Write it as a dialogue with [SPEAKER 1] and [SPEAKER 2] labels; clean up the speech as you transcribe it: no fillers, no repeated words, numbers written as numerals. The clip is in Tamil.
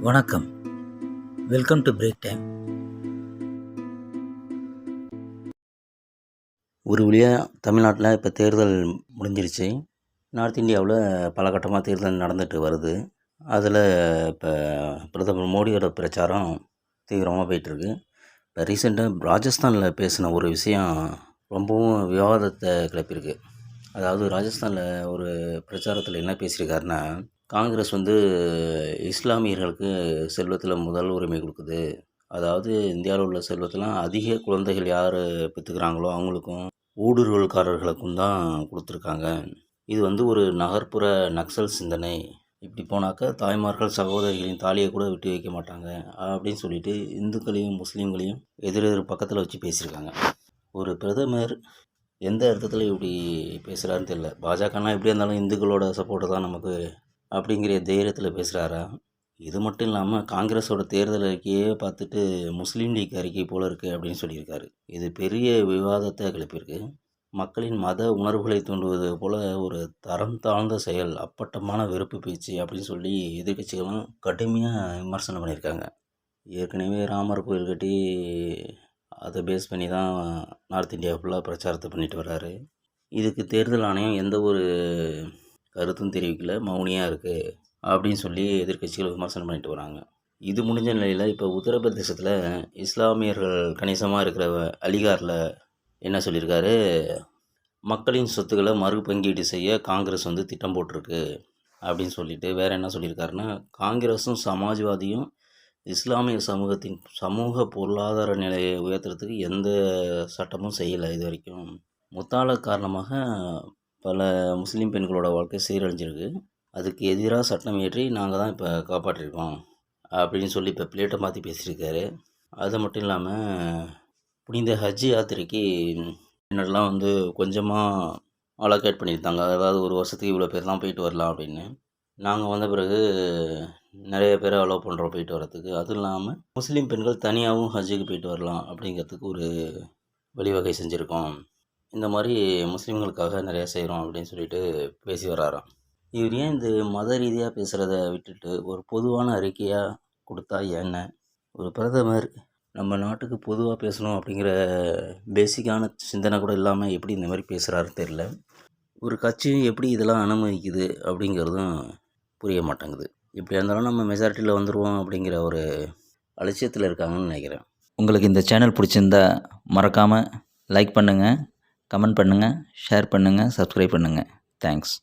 [SPEAKER 1] வணக்கம். Welcome to break time. ஒரு வழியாக தமிழ்நாட்டில் இப்போ தேர்தல் முடிஞ்சிருச்சு. நார்த் இந்தியாவில் பல கட்டமாக தேர்தல் நடந்துட்டு வருது. அதில் இப்போ பிரதமர் மோடியோட பிரச்சாரம் தீவிரமாக போயிட்டுருக்கு. இப்போ ரீசெண்டாக ராஜஸ்தானில் பேசின ஒரு விஷயம் ரொம்பவும் விவாதத்தை கிளப்பியிருக்கு. அதாவது ராஜஸ்தானில் ஒரு பிரச்சாரத்தில் என்ன பேசியிருக்காருன்னா, காங்கிரஸ் இஸ்லாமியர்களுக்கு செல்வத்தில் முதல் உரிமை கொடுக்குது. அதாவது இந்தியாவில் உள்ள செல்வத்தெல்லாம் அதிக குழந்தைகள் யார் பெற்றுக்கிறாங்களோ அவங்களுக்கும் ஊடுருவல்காரர்களுக்கும் தான் கொடுத்துருக்காங்க. இது ஒரு நகர்ப்புற நக்சல் சிந்தனை. இப்படி போனாக்கா தாய்மார்கள் சகோதரிகளின் தாலியை கூட விட்டு வைக்க மாட்டாங்க அப்படின்னு சொல்லிட்டு இந்துக்களையும் முஸ்லீம்களையும் எதிரெதிர் பக்கத்தில் வச்சு பேசியிருக்காங்க. ஒரு பிரதமர் எந்த அர்த்தத்தில் இப்படி பேசுகிறாருன்னு தெரியல. பாஜகனா எப்படியா இருந்தாலும் இந்துக்களோட சப்போர்ட்டு தான் நமக்கு அப்படிங்கிற தைரியத்தில் பேசுகிறாரா? இது மட்டும் இல்லாமல் காங்கிரஸோட தேர்தல் அறிக்கையே பார்த்துட்டு முஸ்லீம் லீக் அறிக்கை போல் இருக்குது அப்படின்னு சொல்லியிருக்காரு. இது பெரிய விவாதத்தை கிளப்பியிருக்கு. மக்களின் மத உணர்வுகளை தூண்டுவது போல் ஒரு தரம் தாழ்ந்த செயல், அப்பட்டமான வெறுப்பு பேச்சு அப்படின்னு சொல்லி எதிர்க்கட்சிகளும் கடுமையாக விமர்சனம் பண்ணியிருக்காங்க. ஏற்கனவே ராமர் கோயில் கட்டி அதை பேஸ் பண்ணி தான் நார்த் இந்தியா ஃபுல்லாக பிரச்சாரத்தை பண்ணிட்டு வர்றாரு. இதுக்கு தேர்தல் ஆணையம் எந்த ஒரு கருத்தும் தெரிவிக்கல, மௌனியாக இருக்குது அப்படின்னு சொல்லி எதிர்க்கட்சிகள் விமர்சனம் பண்ணிட்டு வராங்க. இது முடிஞ்ச நிலையில் இப்போ உத்தரப்பிரதேசத்தில் இஸ்லாமியர்கள் கணிசமாக இருக்கிற அலிகாரில் என்ன சொல்லியிருக்காரு, மக்களின் சொத்துக்களை மறுபங்கீடு செய்ய காங்கிரஸ் திட்டம் போட்டிருக்கு அப்படின்னு சொல்லிட்டு வேறு என்ன சொல்லியிருக்காருன்னா, காங்கிரஸும் சமாஜ்வாதியும் இஸ்லாமிய சமூகத்தின் சமூக பொருளாதார நிலையை உயர்த்துறதுக்கு எந்த சட்டமும் செய்யலை இது வரைக்கும். முத்தாள காரணமாக பல முஸ்லீம் பெண்களோட வாழ்க்கை சீரழிஞ்சிருக்கு. அதுக்கு எதிராக சட்டம் இயற்றி நாங்கள் தான் இப்போ காப்பாற்றிருக்கோம் அப்படின்னு சொல்லி இப்போ பிளேட்டை மாற்றி பேசியிருக்காரு. அது மட்டும் இல்லாமல் புனித ஹஜ் யாத்திரைக்கு முன்னாடிலாம் கொஞ்சமாக அலோகேட் பண்ணியிருந்தாங்க. அதாவது ஒரு வருஷத்துக்கு இவ்வளோ பேர் தான் போயிட்டு வரலாம் அப்படின்னு. நாங்கள் வந்த பிறகு நிறைய பேரை அலோவ் பண்ணுறோம் போயிட்டு வரத்துக்கு. அதுவும் இல்லாமல் முஸ்லீம் பெண்கள் தனியாகவும் ஹஜ்ஜுக்கு போயிட்டு வரலாம் அப்படிங்கிறதுக்கு ஒரு வழிவகை செஞ்சுருக்கோம். இந்த மாதிரி முஸ்லீம்களுக்காக நிறையா செய்கிறோம் அப்படின்னு சொல்லிட்டு பேசி வராராம். இவர் ஏன் இந்த மத ரீதியாக பேசுகிறத விட்டுட்டு ஒரு பொதுவான அறிக்கையாக கொடுத்தா என்ன? ஒரு பிரதமர் நம்ம நாட்டுக்கு பொதுவாக பேசணும் அப்படிங்கிற பேசிக்கான சிந்தனை கூட இல்லாமல் எப்படி இந்த மாதிரி பேசுகிறாருன்னு தெரில. ஒரு கட்சியும் எப்படி இதெல்லாம் அனுமதிக்குது அப்படிங்கிறதும் புரிய மாட்டேங்குது. இப்படியா இருந்தாலும் நம்ம மெஜாரிட்டியில் வந்துடுவோம் அப்படிங்கிற ஒரு அலட்சியத்தில் இருக்காங்கன்னு நினைக்கிறேன்.
[SPEAKER 2] உங்களுக்கு இந்த சேனல் பிடிச்சிருந்தா மறக்காமல் லைக் பண்ணுங்கள், கமெண்ட் பண்ணுங்கள், ஷேர் பண்ணுங்கள், சப்ஸ்கிரைப் பண்ணுங்கள். தேங்க்ஸ்.